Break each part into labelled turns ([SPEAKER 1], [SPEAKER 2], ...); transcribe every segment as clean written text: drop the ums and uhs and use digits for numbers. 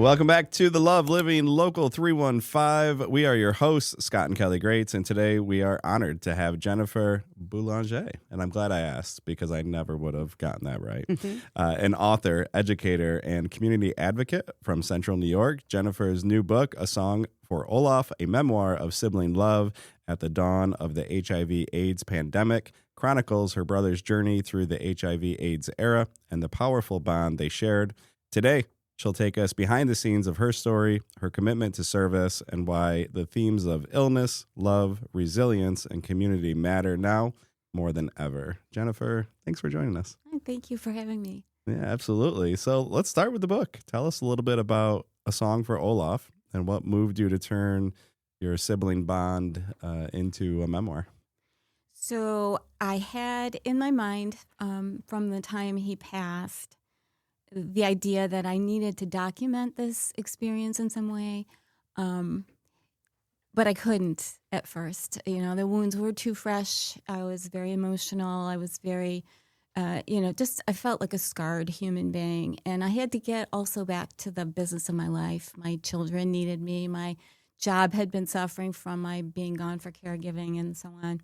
[SPEAKER 1] Welcome back to the Love Living Local 315. We are your hosts, Scott and Kelly Greats, and today we are honored to have Jennifer Boulanger. And I'm glad I asked because I never would have gotten that right. An author, educator, and community advocate from Central New York. Jennifer's new book, A Song for Olaf, a memoir of sibling love at the dawn of the HIV/AIDS pandemic, chronicles her brother's journey through the HIV/AIDS era and the powerful bond they shared. Today, she'll take us behind the scenes of her story, her commitment to service, and why the themes of illness, love, resilience, and community matter now more than ever. Jennifer, thanks for joining us.
[SPEAKER 2] Thank you for having me.
[SPEAKER 1] Yeah, absolutely. So let's start with the book. Tell us a little bit about A Song for Olaf and what moved you to turn your sibling bond into a memoir.
[SPEAKER 2] So I had in my mind from the time he passed the idea that I needed to document this experience in some way, but I couldn't at first. You know, the wounds were too fresh. I was very emotional. I was very, I felt like a scarred human being. And I had to get also back to the business of my life. My children needed me. My job had been suffering from my being gone for caregiving and so on.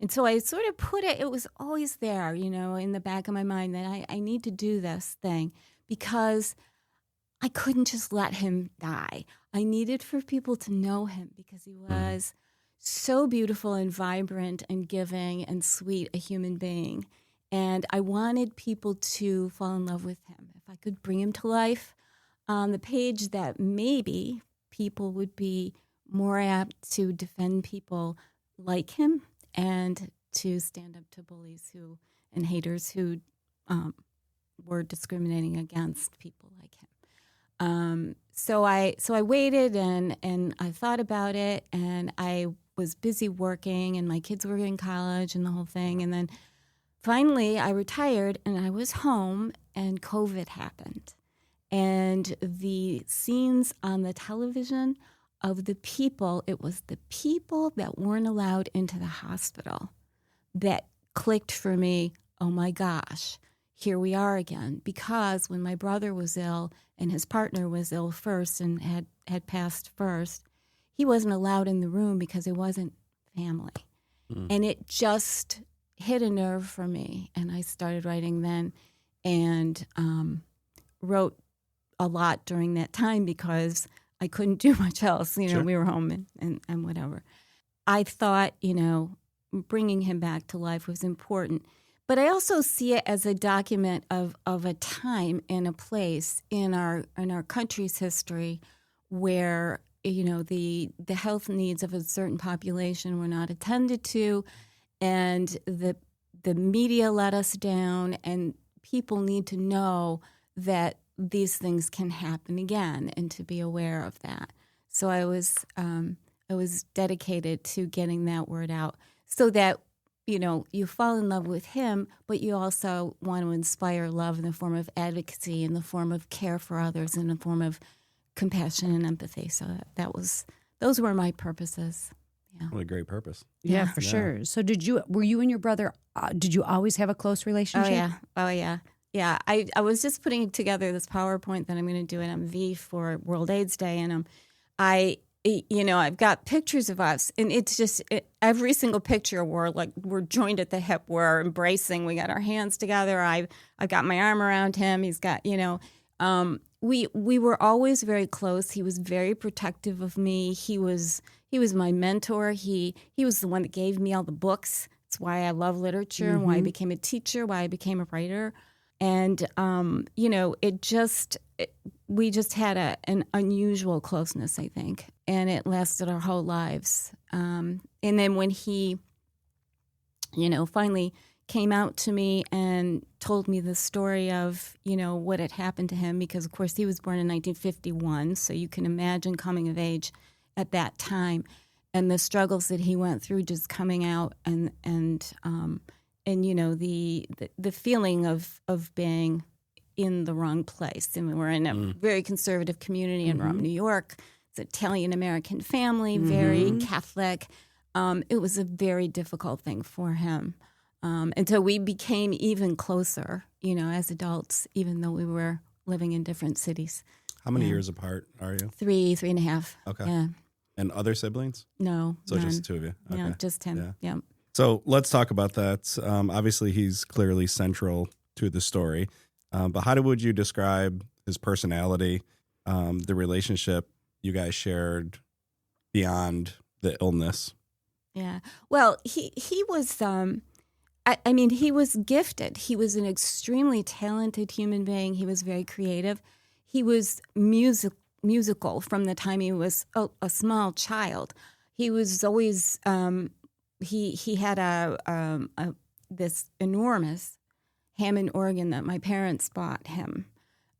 [SPEAKER 2] And so I sort of put it was always there, you know, in the back of my mind that I need to do this thing because I couldn't just let him die. I needed for people to know him because he was so beautiful and vibrant and giving and sweet a human being. And I wanted people to fall in love with him. If I could bring him to life on the page, that maybe people would be more apt to defend people like him and to stand up to bullies and haters who were discriminating against people like him. So I waited and I thought about it, and I was busy working, and my kids were in college and the whole thing. And then finally I retired and I was home, and COVID happened. And the scenes on the television of the people, it was the people that weren't allowed into the hospital that clicked for me, oh my gosh, here we are again. Because when my brother was ill and his partner was ill first and had passed first, he wasn't allowed in the room because it wasn't family. And it just hit a nerve for me. And I started writing then and wrote a lot during that time because I couldn't do much else. You know,
[SPEAKER 1] Sure.
[SPEAKER 2] We were home and whatever. I thought, you know, bringing him back to life was important. But I also see it as a document of a time and a place in our country's history where, you know, the health needs of a certain population were not attended to, and the media let us down, and people need to know that these things can happen again and to be aware of that. So I was dedicated to getting that word out so that, you know, you fall in love with him, but you also want to inspire love in the form of advocacy, in the form of care for others, in the form of compassion and empathy. So those were my purposes. Yeah.
[SPEAKER 1] What a great purpose.
[SPEAKER 3] Yeah, for sure. So were you and your brother, did you always have a close relationship?
[SPEAKER 2] Oh, yeah. Yeah, I was just putting together this PowerPoint that I'm going to do at MV for World AIDS Day, and I've got pictures of us, and it's just every single picture we're joined at the hip, we're embracing, we got our hands together. I've got my arm around him. He's got, you know, we were always very close. He was very protective of me. He was my mentor. He was the one that gave me all the books. It's why I love literature, why I became a teacher, why I became a writer. And, we just had an unusual closeness, I think, and it lasted our whole lives. And then when he, you know, finally came out to me and told me the story of, you know, what had happened to him, because, of course, he was born in 1951, so you can imagine coming of age at that time and the struggles that he went through just coming out and you know, the feeling of being in the wrong place. I mean, we're in a very conservative community in Rome, New York. It's an Italian-American family, very Catholic. It was a very difficult thing for him. And so we became even closer, you know, as adults, even though we were living in different cities.
[SPEAKER 1] How many
[SPEAKER 2] Yeah.
[SPEAKER 1] years apart are you?
[SPEAKER 2] 3.5.
[SPEAKER 1] Okay.
[SPEAKER 2] Yeah.
[SPEAKER 1] And other siblings?
[SPEAKER 2] No.
[SPEAKER 1] So
[SPEAKER 2] none.
[SPEAKER 1] just the two of you. Okay.
[SPEAKER 2] Yeah, just him.
[SPEAKER 1] Yeah.
[SPEAKER 2] Yeah.
[SPEAKER 1] So let's talk about that. Obviously, he's clearly central to the story. But how would you describe his personality, the relationship you guys shared beyond the illness?
[SPEAKER 2] Yeah. Well, he was I mean, he was gifted. He was an extremely talented human being. He was very creative. He was musical from the time he was a small child. He was always he had this enormous Hammond organ that my parents bought him,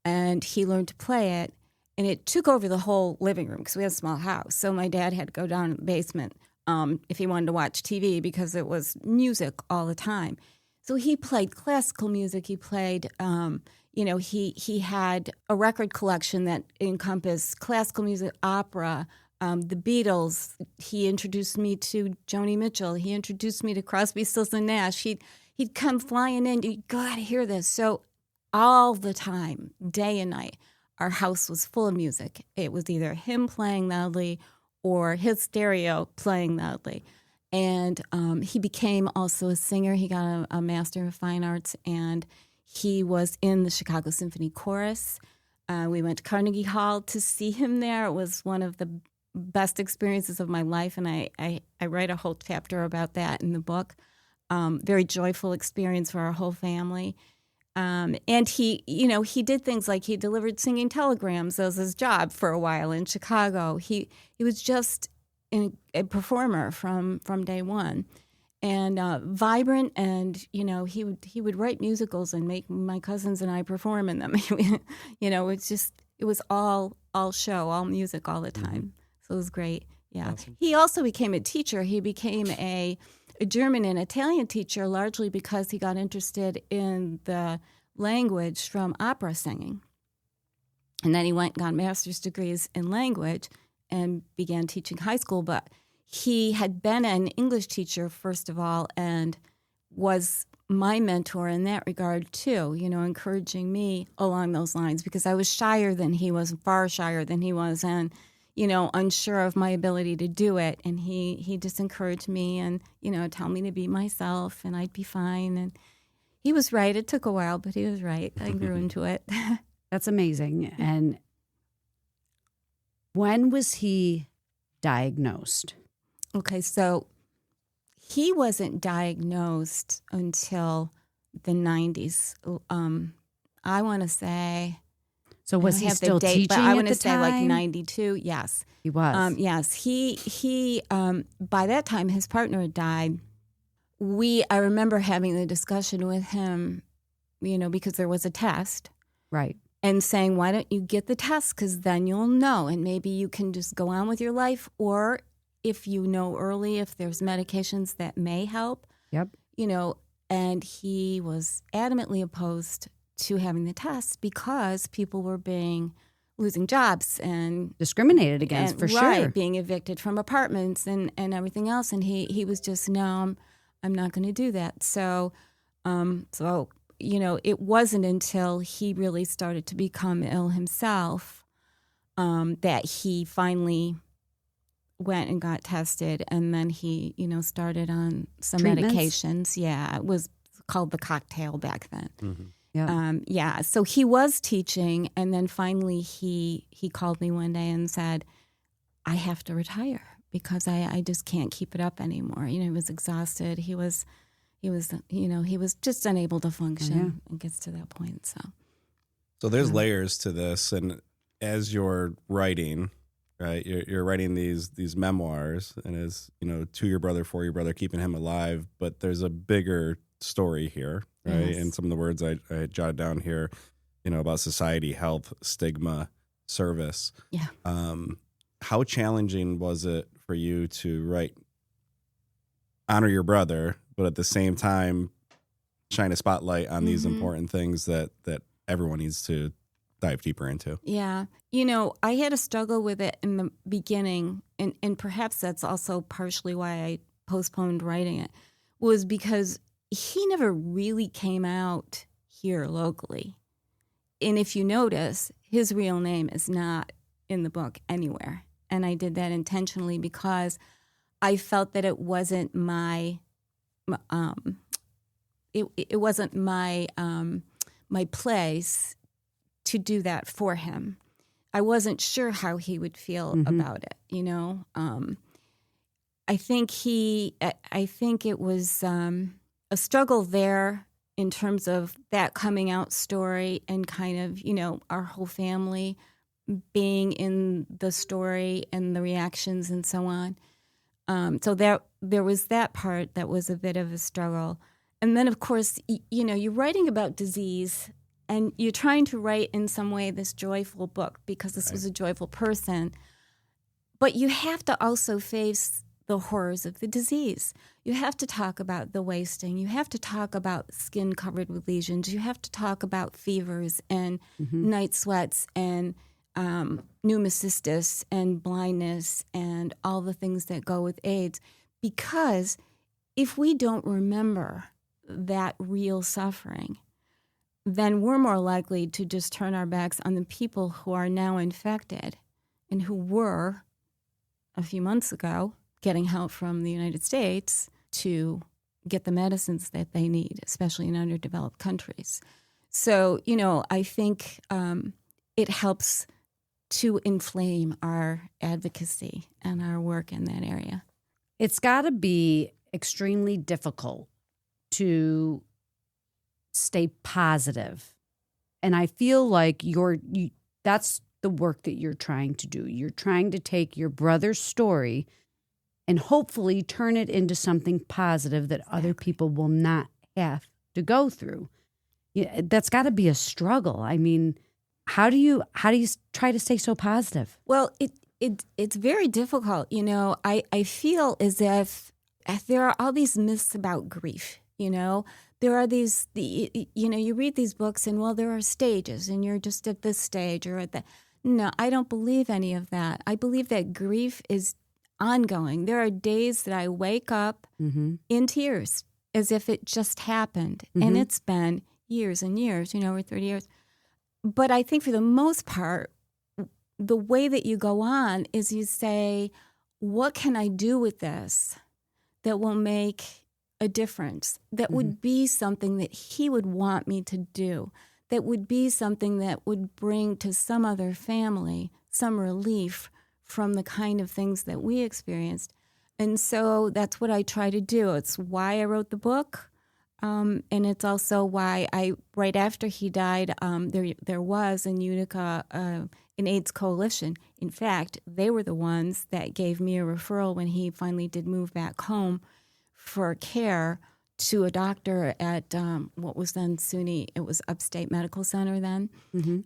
[SPEAKER 2] and he learned to play it. And it took over the whole living room because we had a small house. So my dad had to go down in the basement if he wanted to watch TV because it was music all the time. So he played classical music. He played, he had a record collection that encompassed classical music, opera, the Beatles. He introduced me to Joni Mitchell. He introduced me to Crosby, Stills and Nash. He'd come flying in. You gotta hear this. So all the time, day and night, our house was full of music. It was either him playing loudly or his stereo playing loudly. And he became also a singer. He got a Master of Fine Arts, and he was in the Chicago Symphony Chorus. We went to Carnegie Hall to see him there. It was one of the best experiences of my life, and I write a whole chapter about that in the book. Very joyful experience for our whole family. And he did things like he delivered singing telegrams as his job for a while in Chicago. He was just a performer from day one, and vibrant. And he would write musicals and make my cousins and I perform in them. It was all show, all music, all the time. So it was great. Yeah.
[SPEAKER 1] Awesome.
[SPEAKER 2] He also became a teacher. He became a German and Italian teacher, largely because he got interested in the language from opera singing. And then he went and got master's degrees in language and began teaching high school. But he had been an English teacher, first of all, and was my mentor in that regard, too, encouraging me along those lines because I was shyer than he was, far shyer than he was, and unsure of my ability to do it. And he just encouraged me and, tell me to be myself and I'd be fine. And he was right. It took a while, but he was right. I grew into it.
[SPEAKER 3] That's amazing. And when was he diagnosed?
[SPEAKER 2] Okay, so he wasn't diagnosed until the 90s. I want to say...
[SPEAKER 3] So was he still teaching
[SPEAKER 2] but I
[SPEAKER 3] at
[SPEAKER 2] want
[SPEAKER 3] the
[SPEAKER 2] to say
[SPEAKER 3] time?
[SPEAKER 2] like 92. Yes,
[SPEAKER 3] He was.
[SPEAKER 2] Yes, he. By that time, his partner had died. I remember having the discussion with him, because there was a test,
[SPEAKER 3] Right.
[SPEAKER 2] and saying, "Why don't you get the test? Because then you'll know, and maybe you can just go on with your life, or if you know early, if there's medications that may help."
[SPEAKER 3] Yep.
[SPEAKER 2] And he was adamantly opposed to having the test because people were losing jobs and
[SPEAKER 3] Discriminated against, for
[SPEAKER 2] right,
[SPEAKER 3] sure.
[SPEAKER 2] being evicted from apartments and everything else. And he was just, no, I'm not going to do that. So, it wasn't until he really started to become ill himself that he finally went and got tested. And then he, started on some
[SPEAKER 3] Treatments?
[SPEAKER 2] medications. Yeah, it was called the cocktail back then.
[SPEAKER 1] Mm-hmm.
[SPEAKER 3] Yeah.
[SPEAKER 2] So he was teaching, and then finally he called me one day and said, "I have to retire because I just can't keep it up anymore." He was exhausted. He was just unable to function. And gets to that point.
[SPEAKER 1] So there's layers to this, and as you're writing, right, you're writing these memoirs, and as to your brother, for your brother, keeping him alive, but there's a bigger story here, right?
[SPEAKER 2] Yes.
[SPEAKER 1] And some of the words I jotted down here, about society, health, stigma, service.
[SPEAKER 2] Yeah.
[SPEAKER 1] How challenging was it for you to honor your brother, but at the same time shine a spotlight on these important things that everyone needs to dive deeper into?
[SPEAKER 2] Yeah. I had a struggle with it in the beginning, and perhaps that's also partially why I postponed writing it, was because he never really came out here locally. And if you notice, his real name is not in the book anywhere. And I did that intentionally because I felt that it wasn't my it wasn't my my place to do that for him. I wasn't sure how he would feel about it, you know. I think it was a struggle there in terms of that coming out story and kind of, you know, our whole family being in the story and the reactions and so on. So there was that part that was a bit of a struggle. And then, of course, you know, you're writing about disease and you're trying to write in some way this joyful book because this was a joyful person. But you have to also face the horrors of the disease. You have to talk about the wasting. You have to talk about skin covered with lesions. You have to talk about fevers and night sweats and pneumocystis and blindness and all the things that go with AIDS. Because if we don't remember that real suffering, then we're more likely to just turn our backs on the people who are now infected and who were, a few months ago, getting help from the United States to get the medicines that they need, especially in underdeveloped countries. So, you know, I think it helps to inflame our advocacy and our work in that area.
[SPEAKER 3] It's got to be extremely difficult to stay positive. And I feel like that's the work that you're trying to do. You're trying to take your brother's story and hopefully turn it into something positive that other people will not have to go through. Yeah, that's got to be a struggle. I mean, how do you try to stay so positive?
[SPEAKER 2] Well, it's very difficult. You know, I feel as if there are all these myths about grief. You know, there are you read these books and, well, there are stages and you're just at this stage or at that. No, I don't believe any of that. I believe that grief is ongoing. There are days that I wake up in tears as if it just happened. And it's been years and years, you know, over 30 years. But I think for the most part, the way that you go on is you say, what can I do with this that will make a difference, that would be something that he would want me to do, that would be something that would bring to some other family some relief from the kind of things that we experienced. And so that's what I try to do. It's why I wrote the book. And it's also why right after he died, there was in Utica an AIDS coalition. In fact, they were the ones that gave me a referral when he finally did move back home for care to a doctor at what was then SUNY. It was Upstate Medical Center then.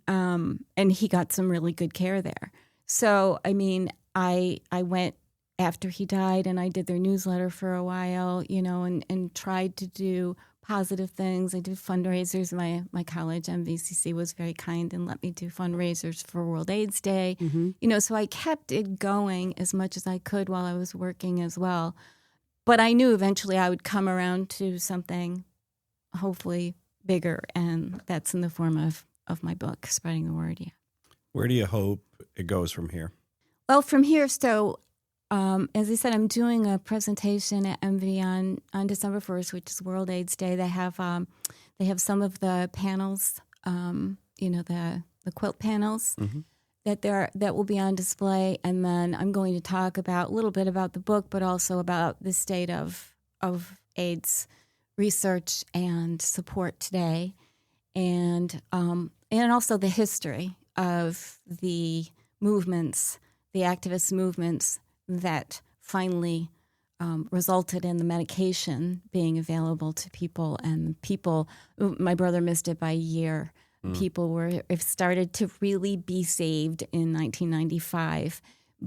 [SPEAKER 2] And he got some really good care there. So, I mean, I went after he died and I did their newsletter for a while, you know, and tried to do positive things. I did fundraisers. My college, MVCC, was very kind and let me do fundraisers for World AIDS Day. You know, so I kept it going as much as I could while I was working as well. But I knew eventually I would come around to something hopefully bigger, and that's in the form of my book, Spreading the Word. Yeah.
[SPEAKER 1] Where do you hope it goes from here?
[SPEAKER 2] Well, from here, so as I said, I'm doing a presentation at MV on December 1st, which is World AIDS Day. They have some of the panels, you know, the quilt panels that will be on display, and then I'm going to talk a little bit about the book, but also about the state of AIDS research and support today, and also the history of the movements, the activist movements that finally resulted in the medication being available to people. And people, my brother missed it by a year. People started to really be saved in 1995.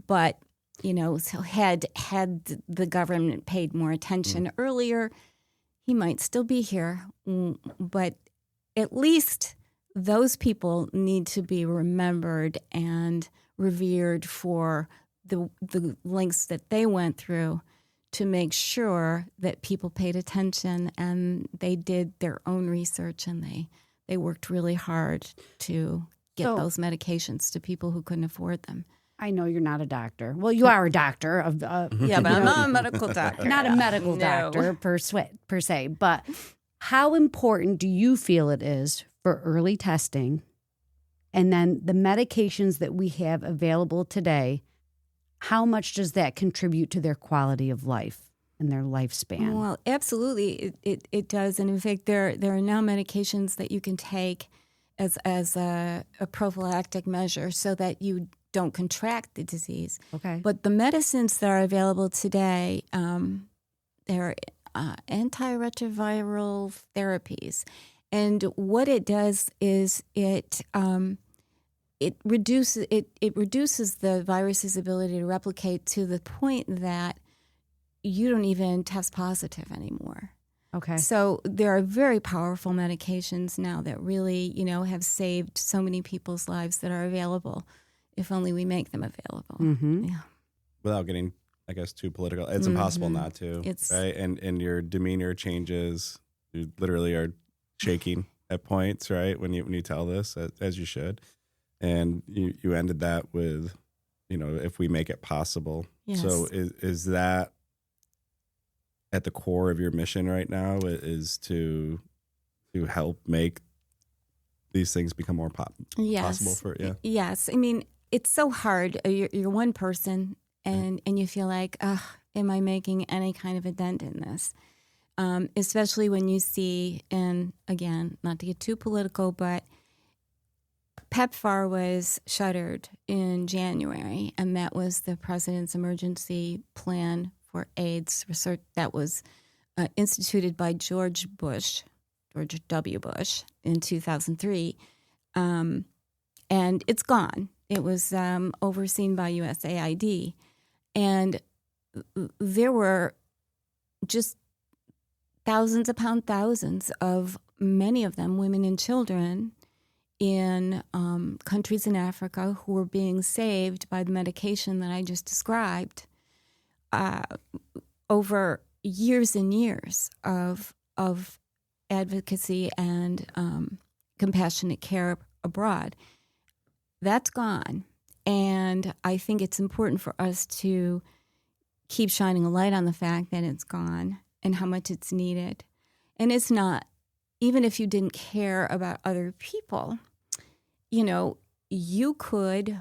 [SPEAKER 2] But, you know, so had the government paid more attention earlier, he might still be here. But at least those people need to be remembered and revered for the lengths that they went through to make sure that people paid attention and they did their own research and they worked really hard to get
[SPEAKER 3] So-
[SPEAKER 2] those medications to people who couldn't afford them.
[SPEAKER 3] I know you're not a doctor. Well, you are a doctor of
[SPEAKER 2] Yeah, but I'm not a medical doctor.
[SPEAKER 3] not a medical
[SPEAKER 2] No.
[SPEAKER 3] doctor per se, but how important do you feel it is for early testing and then the medications that we have available today? How much does that contribute to their quality of life and their lifespan?
[SPEAKER 2] Well, absolutely, it does. And in fact, there are now medications that you can take as a prophylactic measure so that you don't contract the disease.
[SPEAKER 3] Okay.
[SPEAKER 2] But the medicines that are available today, they're antiretroviral therapies, and what it does is it reduces the virus's ability to replicate to the point that you don't even test positive anymore.
[SPEAKER 3] Okay.
[SPEAKER 2] So there are very powerful medications now that really, have saved so many people's lives that are available, if only we make them available.
[SPEAKER 3] Mm-hmm.
[SPEAKER 2] Yeah.
[SPEAKER 1] Without getting, I guess, too political, it's impossible not to.
[SPEAKER 2] It's-
[SPEAKER 1] right, and your demeanor changes. You literally are shaking at points, right, when you tell this, as you should. And you ended that with, if we make it possible.
[SPEAKER 2] Yes.
[SPEAKER 1] So is that at the core of your mission right now? Is to help make these things become more possible for
[SPEAKER 2] Yes. I mean, it's so hard. You're one person, and you feel like, am I making any kind of a dent in this? Especially when you see, and again, not to get too political, but PEPFAR was shuttered in January, and that was the president's emergency plan for AIDS research that was instituted by George W. Bush in 2003. And it's gone. It was overseen by USAID. And there were just thousands upon thousands of, many of them, women and children in countries in Africa who were being saved by the medication that I just described over years and years of advocacy and compassionate care abroad. That's gone. And I think it's important for us to keep shining a light on the fact that it's gone and how much it's needed. And it's not, even if you didn't care about other people, you could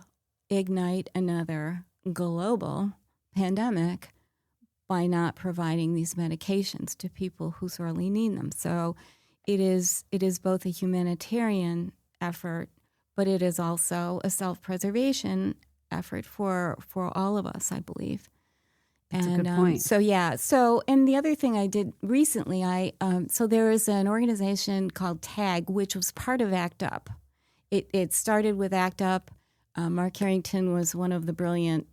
[SPEAKER 2] ignite another global pandemic by not providing these medications to people who sorely need them. So it is both a humanitarian effort, but it is also a self-preservation effort for all of us, I believe.
[SPEAKER 3] That's a good point.
[SPEAKER 2] So and the other thing I did recently, so there is an organization called TAG, which was part of ACT UP. It started with ACT UP. Mark Harrington was one of the brilliant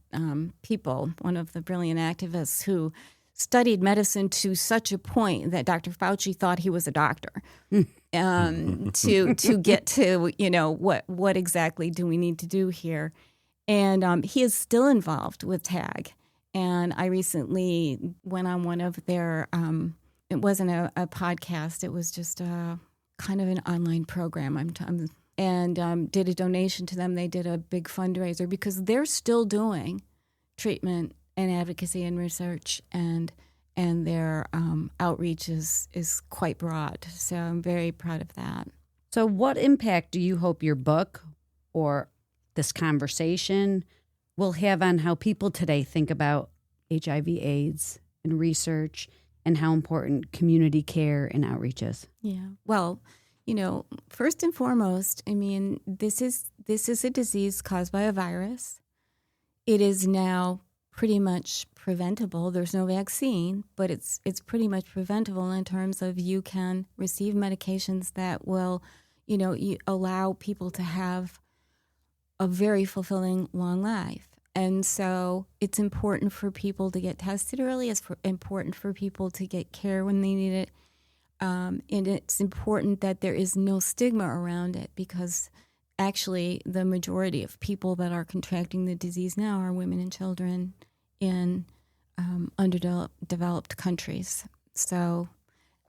[SPEAKER 2] people, one of the brilliant activists who studied medicine to such a point that Dr. Fauci thought he was a doctor to get to, what exactly do we need to do here. And he is still involved with TAG. And I recently went on one of their, it wasn't a podcast, it was just a kind of an online program. And did a donation to them. They did a big fundraiser because they're still doing treatment and advocacy and research, and their outreach is quite broad. So I'm very proud of that.
[SPEAKER 3] So what impact do you hope your book or this conversation will have on how people today think about HIV/AIDS and research and how important community care and outreach is?
[SPEAKER 2] Yeah. Well, first and foremost, I mean, this is a disease caused by a virus. It is now pretty much preventable. There's no vaccine, but it's pretty much preventable in terms of you can receive medications that will, allow people to have a very fulfilling long life. And so it's important for people to get tested early. It's important for people to get care when they need it. And it's important that there is no stigma around it, because actually the majority of people that are contracting the disease now are women and children in underdeveloped countries. So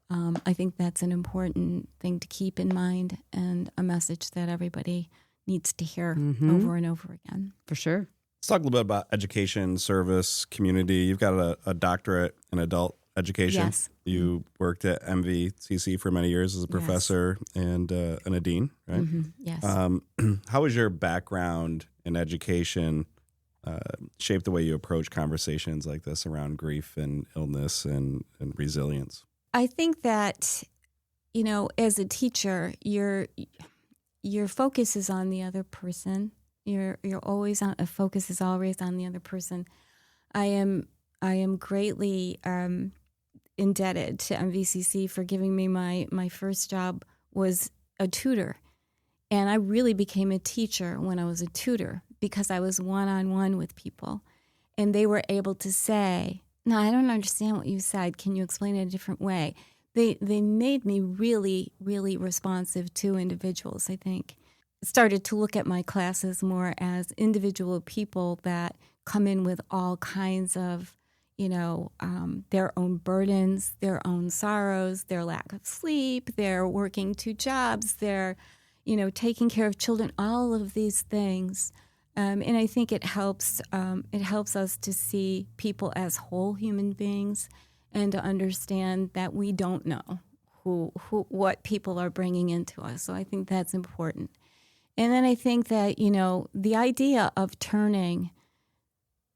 [SPEAKER 2] I think that's an important thing to keep in mind, and a message that everybody needs to hear over and over again.
[SPEAKER 3] For sure.
[SPEAKER 1] Let's talk a little bit about education, service, community. You've got a doctorate in adult education.
[SPEAKER 2] Yes.
[SPEAKER 1] You worked at MVCC for many years as a professor and a dean, right?
[SPEAKER 2] Mm-hmm. Yes.
[SPEAKER 1] How has your background in education shaped the way you approach conversations like this around grief and illness and resilience?
[SPEAKER 2] I think that, as a teacher, your focus is on the other person. You're always on. A focus is always on the other person. I am greatly indebted to MVCC for giving me my first job was a tutor, and I really became a teacher when I was a tutor because I was one-on-one with people, and they were able to say, "No, I don't understand what you said. Can you explain it a different way?" They made me really, really responsive to individuals, I think. Started to look at my classes more as individual people that come in with all kinds of, their own burdens, their own sorrows, their lack of sleep, their working 2 jobs, their, taking care of children, all of these things. And I think it helps us to see people as whole human beings and to understand that we don't know what people are bringing into us. So I think that's important. And then I think that, the idea of turning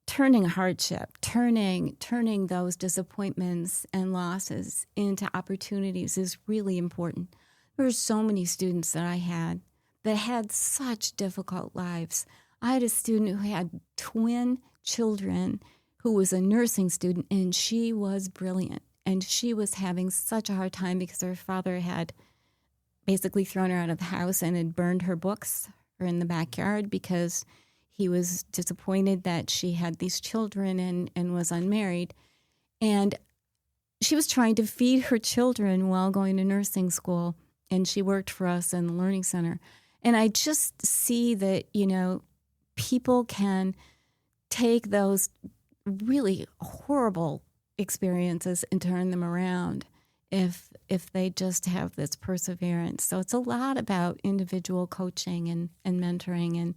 [SPEAKER 2] hardship, turning those disappointments and losses into opportunities is really important. There were so many students that I had that had such difficult lives. I had a student who had twin children who was a nursing student, and she was brilliant. And she was having such a hard time because her father had basically thrown her out of the house and had burned her books in the backyard because he was disappointed that she had these children and was unmarried. And she was trying to feed her children while going to nursing school, and she worked for us in the Learning Center. And I just see that, people can take those really horrible experiences and turn them around if they just have this perseverance. So it's a lot about individual coaching and mentoring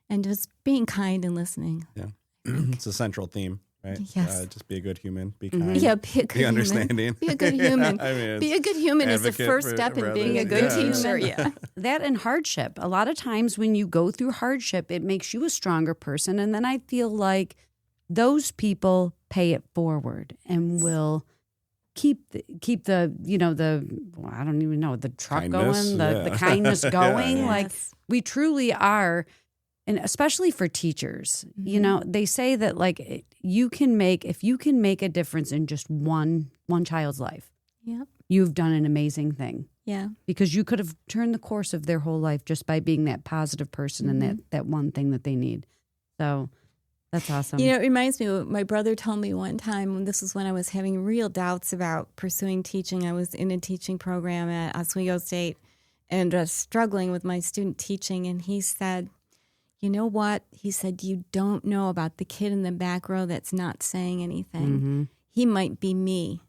[SPEAKER 2] and just being kind and listening.
[SPEAKER 1] Yeah. It's a central theme, right?
[SPEAKER 2] Yes.
[SPEAKER 1] Just be a good human, be kind.
[SPEAKER 2] Yeah, be a good
[SPEAKER 1] be understanding.
[SPEAKER 2] Be a good human. Be a good human is the
[SPEAKER 1] advocate
[SPEAKER 2] first
[SPEAKER 1] for
[SPEAKER 2] step in
[SPEAKER 1] others.
[SPEAKER 2] being a good
[SPEAKER 1] Yeah.
[SPEAKER 2] teacher. Yeah.
[SPEAKER 3] That and hardship. A lot of times when you go through hardship, it makes you a stronger person. And then I feel like those people pay it forward and will keep the I don't even know, the truck
[SPEAKER 1] Kindness,
[SPEAKER 3] going,
[SPEAKER 1] yeah.
[SPEAKER 3] the kindness going.
[SPEAKER 2] Yes.
[SPEAKER 3] Like we truly are. And especially for teachers, they say that like if you can make a difference in just one child's life,
[SPEAKER 2] Yep.
[SPEAKER 3] you've done an amazing thing.
[SPEAKER 2] Yeah.
[SPEAKER 3] Because you could have turned the course of their whole life just by being that positive person and that one thing that they need. So that's awesome.
[SPEAKER 2] It reminds me of what my brother told me one time, when this was when I was having real doubts about pursuing teaching. I was in a teaching program at Oswego State and struggling with my student teaching. And he said, "You know what?" He said, "You don't know about the kid in the back row that's not saying anything. He might be me."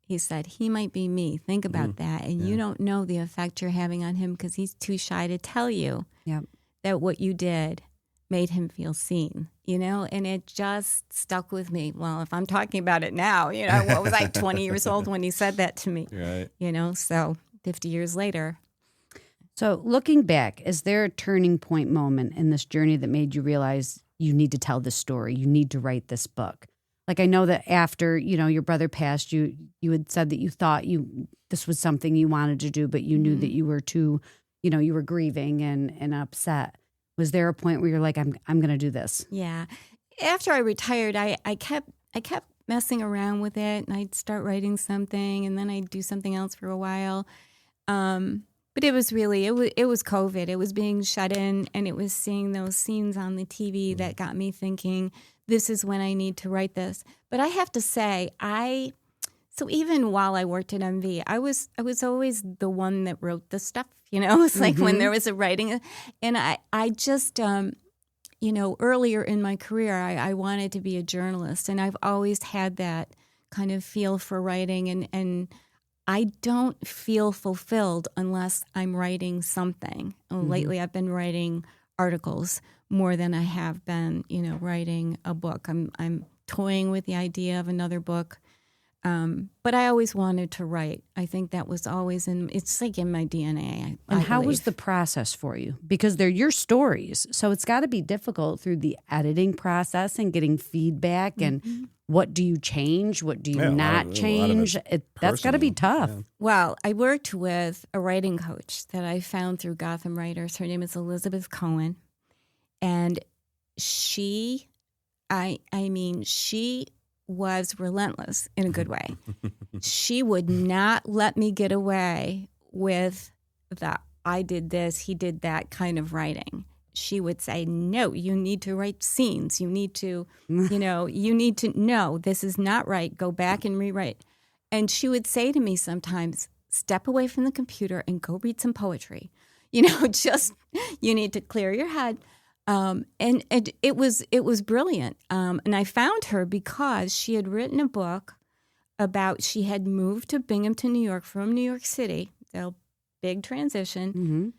[SPEAKER 2] He said, "He might be me. Think about that. And you don't know the effect you're having on him because he's too shy to tell you that what you did made him feel seen." And it just stuck with me. Well, if I'm talking about it now, what was I, 20 years old when he said that to me?
[SPEAKER 1] Right.
[SPEAKER 2] So 50 years later.
[SPEAKER 3] So looking back, is there a turning point moment in this journey that made you realize you need to tell this story? You need to write this book? Like I know that after, your brother passed, you had said that you thought this was something you wanted to do, but you knew that you were too, you were grieving and upset. Was there a point where you're like, I'm going to do this?
[SPEAKER 2] Yeah. After I retired, I kept messing around with it, and I'd start writing something, and then I'd do something else for a while. But it was really, it was COVID. It was being shut in, and it was seeing those scenes on the TV that got me thinking, this is when I need to write this. But I have to say, so even while I worked at MV, I was always the one that wrote the stuff, It's like when there was a writing. And I just, earlier in my career, I wanted to be a journalist. And I've always had that kind of feel for writing. And I don't feel fulfilled unless I'm writing something. Lately, I've been writing articles more than I have been, writing a book. I'm toying with the idea of another book. But I always wanted to write. I think that was always it's like in my DNA.
[SPEAKER 3] And how was
[SPEAKER 2] believe.
[SPEAKER 3] the process for you? Because they're your stories. So it's got to be difficult through the editing process and getting feedback. And what do you change? What do you not change? That's got to be tough.
[SPEAKER 1] Yeah.
[SPEAKER 2] Well, I worked with a writing coach that I found through Gotham Writers. Her name is Elizabeth Cohen. And she was relentless in a good way. She would not let me get away with the I did this, he did that kind of writing. She would say, no, you need to write scenes. You need to, no, this is not right. Go back and rewrite. And she would say to me sometimes, step away from the computer and go read some poetry. Just, you need to clear your head. And it was brilliant. And I found her because she had written a book she had moved to Binghamton, New York from New York City, a big transition,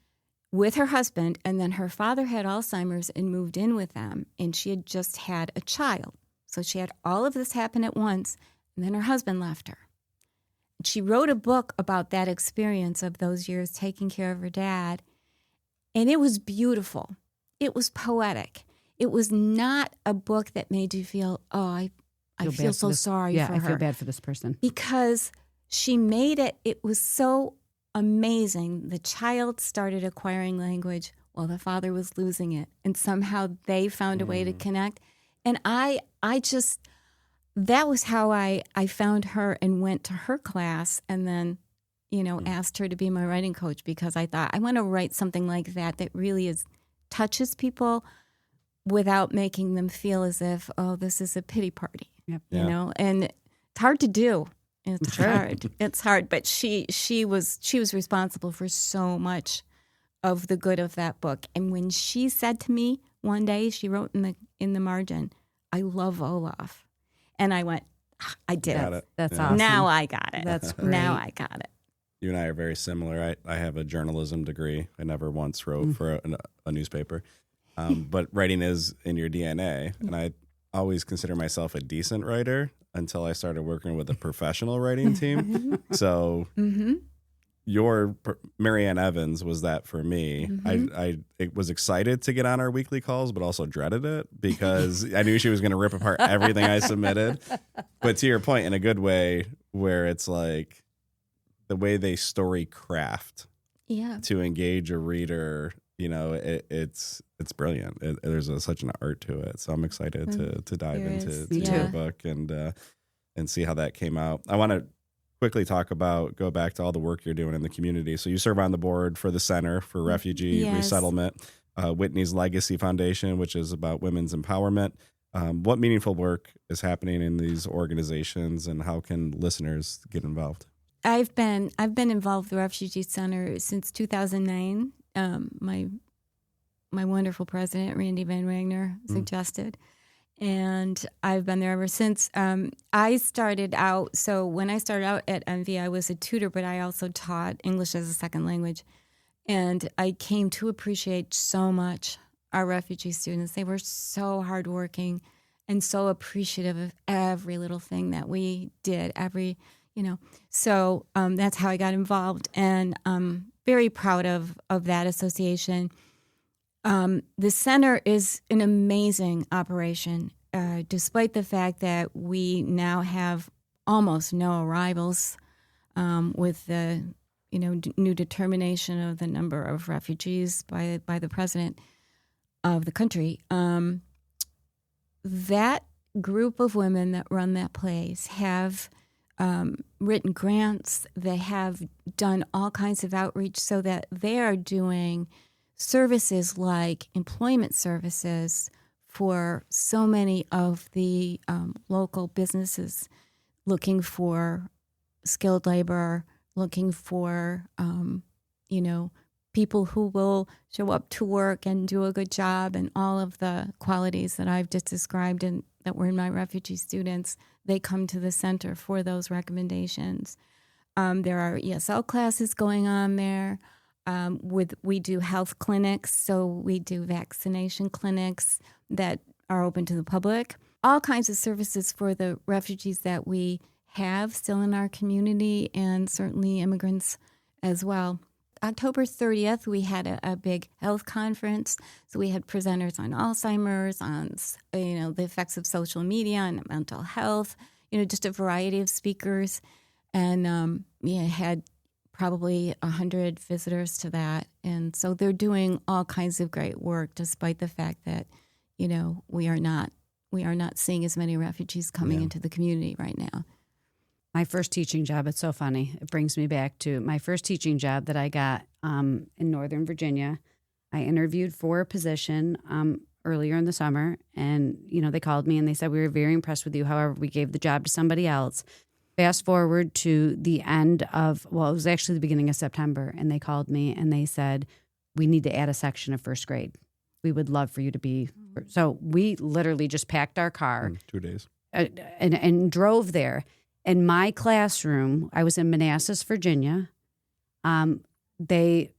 [SPEAKER 2] with her husband. And then her father had Alzheimer's and moved in with them. And she had just had a child. So she had all of this happen at once. And then her husband left her. She wrote a book about that experience of those years taking care of her dad. And it was beautiful. It was poetic. It was not a book that made you feel, I feel so sorry for her.
[SPEAKER 3] Yeah, I feel bad for this person.
[SPEAKER 2] Because she made it was so amazing. The child started acquiring language while the father was losing it. And somehow they found a way to connect. And I just, that was how I found her and went to her class and then, asked her to be my writing coach because I thought, I want to write something like that really touches people without making them feel as if, this is a pity party, and it's hard to do. It's hard. It's hard. But she was responsible for so much of the good of that book. And when she said to me one day, she wrote in the margin, I love Olaf. And I went, I did it.
[SPEAKER 3] That's awesome.
[SPEAKER 2] Now I got it.
[SPEAKER 3] That's great.
[SPEAKER 2] Now I got it.
[SPEAKER 1] You and I are very similar. I have a journalism degree. I never once wrote for a newspaper. But writing is in your DNA. And I always consider myself a decent writer until I started working with a professional writing team. So your Marianne Evans was that for me. I was excited to get on our weekly calls, but also dreaded it because I knew she was going to rip apart everything I submitted. But to your point, in a good way, where it's like the way they story craft to engage a reader, it's brilliant. There's such an art to it. So I'm excited to dive into your book and see how that came out. I want to quickly go back to all the work you're doing in the community. So you serve on the board for the Center for Refugee Resettlement, Whitney's Legacy Foundation, which is about women's empowerment. What meaningful work is happening in these organizations, and how can listeners get involved?
[SPEAKER 2] I've been involved with the Refugee Center since 2009. My wonderful president, Randy Van Wagner, suggested. And I've been there ever since. I started out, so when I started out at MV, I was a tutor, but I also taught English as a second language. And I came to appreciate so much our refugee students. They were so hardworking and so appreciative of every little thing that we did, So that's how I got involved. And I'm very proud of that association. The center is an amazing operation, despite the fact that we now have almost no arrivals with the new determination of the number of refugees by the president of the country. That group of women that run that place have written grants. They have done all kinds of outreach so that they are doing services like employment services for so many of the local businesses looking for skilled labor, looking for, people who will show up to work and do a good job, and all of the qualities that I've just described and that were in my refugee students, they come to the center for those recommendations. There are ESL classes going on there. We do health clinics, so we do vaccination clinics that are open to the public. All kinds of services for the refugees that we have still in our community, and certainly immigrants as well. October 30th, we had a big health conference. So we had presenters on Alzheimer's, on the effects of social media and mental health, just a variety of speakers. And had probably 100 visitors to that. And so they're doing all kinds of great work, despite the fact that, we are not seeing as many refugees coming into the community right now.
[SPEAKER 3] My first teaching job, it's so funny. It brings me back to my first teaching job that I got in Northern Virginia. I interviewed for a position earlier in the summer, and, they called me and they said, we were very impressed with you. However, we gave the job to somebody else. Fast forward to the end of, it was actually the beginning of September, and they called me and they said, we need to add a section of first grade. We would love for you to be. So we literally just packed our car.
[SPEAKER 1] 2 days.
[SPEAKER 3] And drove there. In my classroom, I was in Manassas, Virginia. It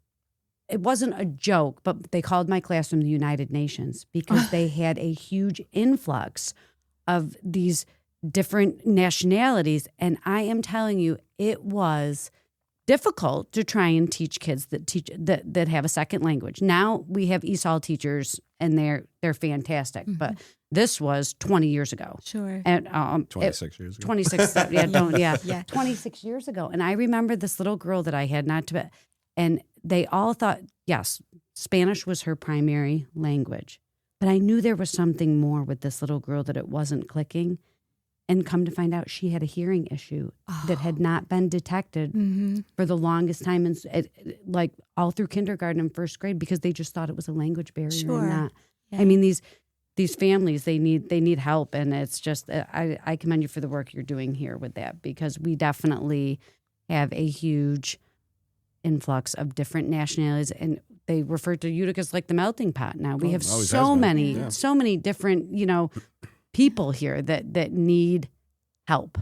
[SPEAKER 3] wasn't a joke, but they called my classroom the United Nations because they had a huge influx of these different nationalities. And I am telling you, it was difficult to try and teach kids that have a second language. Now we have ESOL teachers and they're fantastic. Mm-hmm. But this was 20 years ago.
[SPEAKER 2] Sure.
[SPEAKER 3] And
[SPEAKER 1] 26 years ago.
[SPEAKER 3] 26 26 years ago. And I remember this little girl that I had and they all thought, yes, Spanish was her primary language. But I knew there was something more with this little girl, that it wasn't clicking. And come to find out, she had a hearing issue that had not been detected for the longest time, and like all through kindergarten and first grade, because they just thought it was a language barrier.
[SPEAKER 2] Sure.
[SPEAKER 3] And not.
[SPEAKER 2] Yeah.
[SPEAKER 3] I mean, these families, they need help, and it's just I commend you for the work you're doing here with that, because we definitely have a huge influx of different nationalities, and they refer to Utica as like the melting pot. Now we have so many different people here that need help,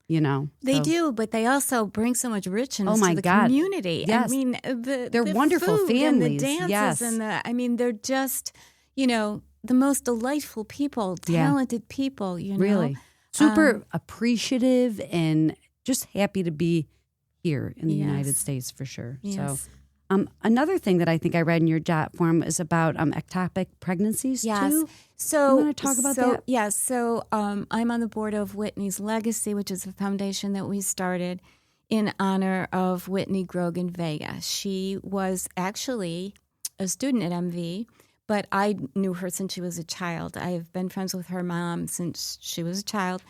[SPEAKER 2] They do, but they also bring so much richness to the community.
[SPEAKER 3] Yes.
[SPEAKER 2] I mean,
[SPEAKER 3] they're wonderful
[SPEAKER 2] food
[SPEAKER 3] families.
[SPEAKER 2] And the dances
[SPEAKER 3] yes.
[SPEAKER 2] They're just, the most delightful people, talented people,
[SPEAKER 3] Really. Super appreciative and just happy to be here in the United States for sure.
[SPEAKER 2] Yes.
[SPEAKER 3] So another thing that I think I read in your job form is about ectopic pregnancies too.
[SPEAKER 2] So
[SPEAKER 3] you want to talk about that?
[SPEAKER 2] Yeah. So I'm on the board of Whitney's Legacy, which is a foundation that we started in honor of Whitney Grogan Vega. She was actually a student at MV, but I knew her since she was a child. I've been friends with her mom since she was a child.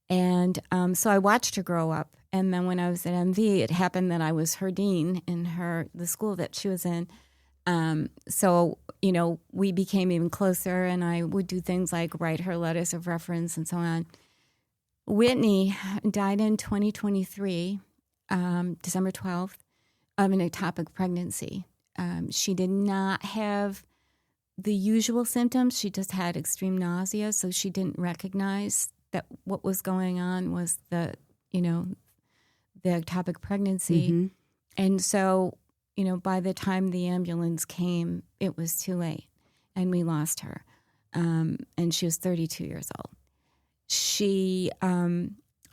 [SPEAKER 2] And so I watched her grow up. And then when I was at MV, it happened that I was her dean in the school that she was in. So, we became even closer, and I would do things like write her letters of reference and so on. Whitney died in 2023, December 12th, of an ectopic pregnancy. She did not have the usual symptoms. She just had extreme nausea, so she didn't recognize that what was going on was the ectopic pregnancy.
[SPEAKER 3] Mm-hmm.
[SPEAKER 2] And so, by the time the ambulance came, it was too late, and we lost her. And she was 32 years old.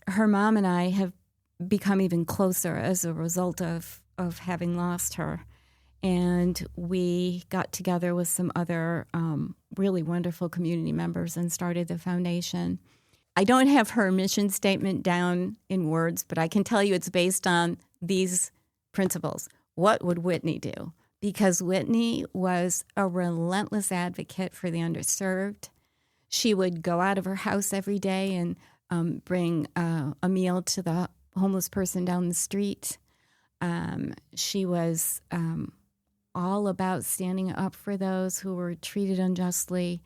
[SPEAKER 2] Her mom and I have become even closer as a result of having lost her. And we got together with some other really wonderful community members and started the foundation. I don't have her mission statement down in words, but I can tell you it's based on these principles. What would Whitney do? Because Whitney was a relentless advocate for the underserved. She would go out of her house every day and bring a meal to the homeless person down the street. She was all about standing up for those who were treated unjustly.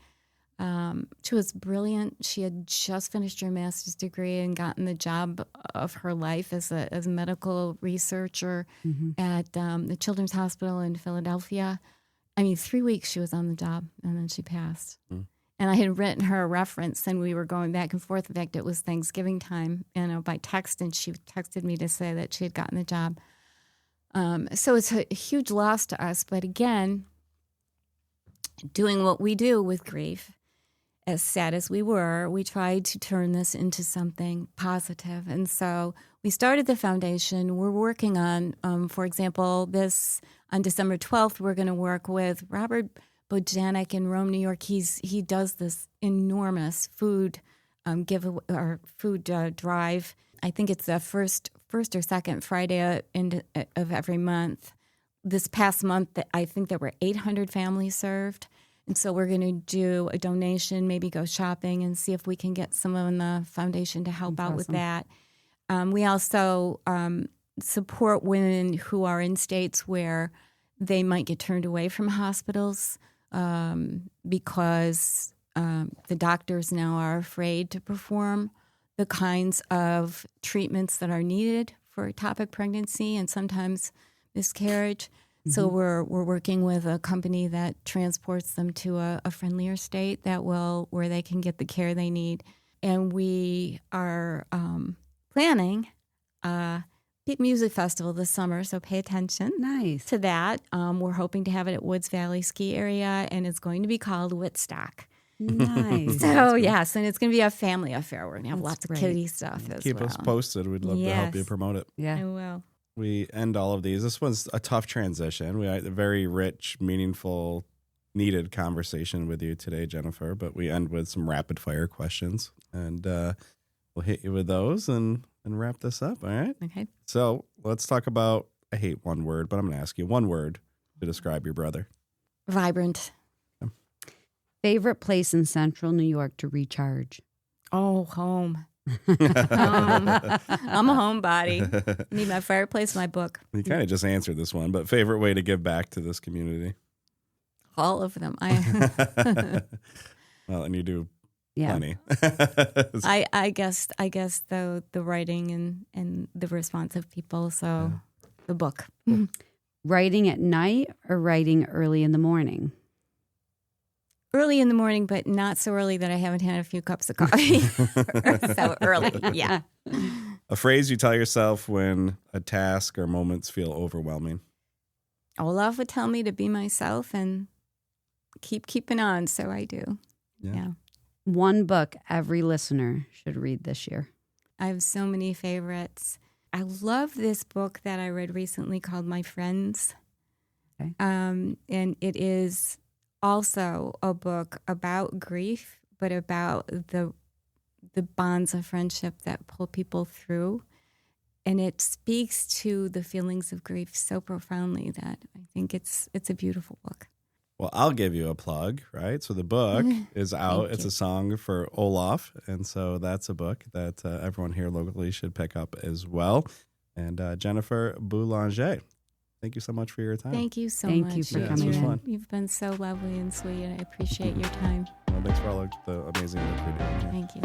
[SPEAKER 2] She was brilliant. She had just finished her master's degree and gotten the job of her life as a medical researcher at the Children's Hospital in Philadelphia. I mean, 3 weeks she was on the job, and then she passed. And I had written her a reference, and we were going back and forth. In fact, it was Thanksgiving time, by text, and she texted me to say that she had gotten the job. So it's a huge loss to us. But again, doing what we do with grief, as sad as we were, we tried to turn this into something positive. And so we started the foundation. We're working on, for example, on December 12th, we're going to work with Robert Bojanic in Rome, New York. He does this enormous food drive. I think it's the first or second Friday of every month. This past month, I think there were 800 families served. And so we're going to do a donation, maybe go shopping and see if we can get someone in the foundation to help out with that. We also support women who are in states where they might get turned away from hospitals because the doctors now are afraid to perform the kinds of treatments that are needed for ectopic pregnancy and sometimes miscarriage. So we're working with a company that transports them to a friendlier state where they can get the care they need. And we are planning a big music festival this summer, so pay attention to that. We're hoping to have it at Woods Valley Ski Area, and it's going to be called Whitstock.
[SPEAKER 3] Nice.
[SPEAKER 2] So, yes, and it's going to be a family affair. We're going to have lots of kiddie stuff as well.
[SPEAKER 1] Keep us posted. We'd love to help you promote it.
[SPEAKER 3] Yeah.
[SPEAKER 2] I will.
[SPEAKER 1] We end all of these. This one's a tough transition. We had a very rich, meaningful, needed conversation with you today, Jennifer, but we end with some rapid fire questions. And we'll hit you with those and wrap this up, all right?
[SPEAKER 2] Okay.
[SPEAKER 1] So let's talk about, I hate one word, but I'm going to ask you one word to describe your brother.
[SPEAKER 2] Vibrant.
[SPEAKER 1] Okay.
[SPEAKER 3] Favorite place in central New York to recharge?
[SPEAKER 2] Oh, home. I'm a homebody. I need my fireplace, my book.
[SPEAKER 1] You kind of just answered this one, but favorite way to give back to this community?
[SPEAKER 2] All of them.
[SPEAKER 1] Well, and you do
[SPEAKER 3] Yeah.
[SPEAKER 1] plenty.
[SPEAKER 2] I guess the writing and the response of people. So the book.
[SPEAKER 3] Writing at night or writing early in the morning?
[SPEAKER 2] Early in the morning, but not so early that I haven't had a few cups of coffee. So early, yeah.
[SPEAKER 1] A phrase you tell yourself when a task or moments feel overwhelming.
[SPEAKER 2] Olaf would tell me to be myself and keep keeping on, so I do. Yeah.
[SPEAKER 3] One book every listener should read this year.
[SPEAKER 2] I have so many favorites. I love this book that I read recently called My Friends.
[SPEAKER 3] Okay.
[SPEAKER 2] And it is also a book about grief, but about the bonds of friendship that pull people through. And it speaks to the feelings of grief so profoundly that I think it's a beautiful book.
[SPEAKER 1] Well, I'll give you a plug, right? So the book is out. It's a song for Olaf. And so that's a book that everyone here locally should pick up as well. And Jennifer Boulanger, thank you so much for your time.
[SPEAKER 2] Thank you so
[SPEAKER 3] Thank
[SPEAKER 2] much.
[SPEAKER 3] you for coming in.
[SPEAKER 2] You've been so lovely and sweet, and I appreciate your time.
[SPEAKER 1] Well, thanks for all the amazing work you're doing here.
[SPEAKER 2] Thank you.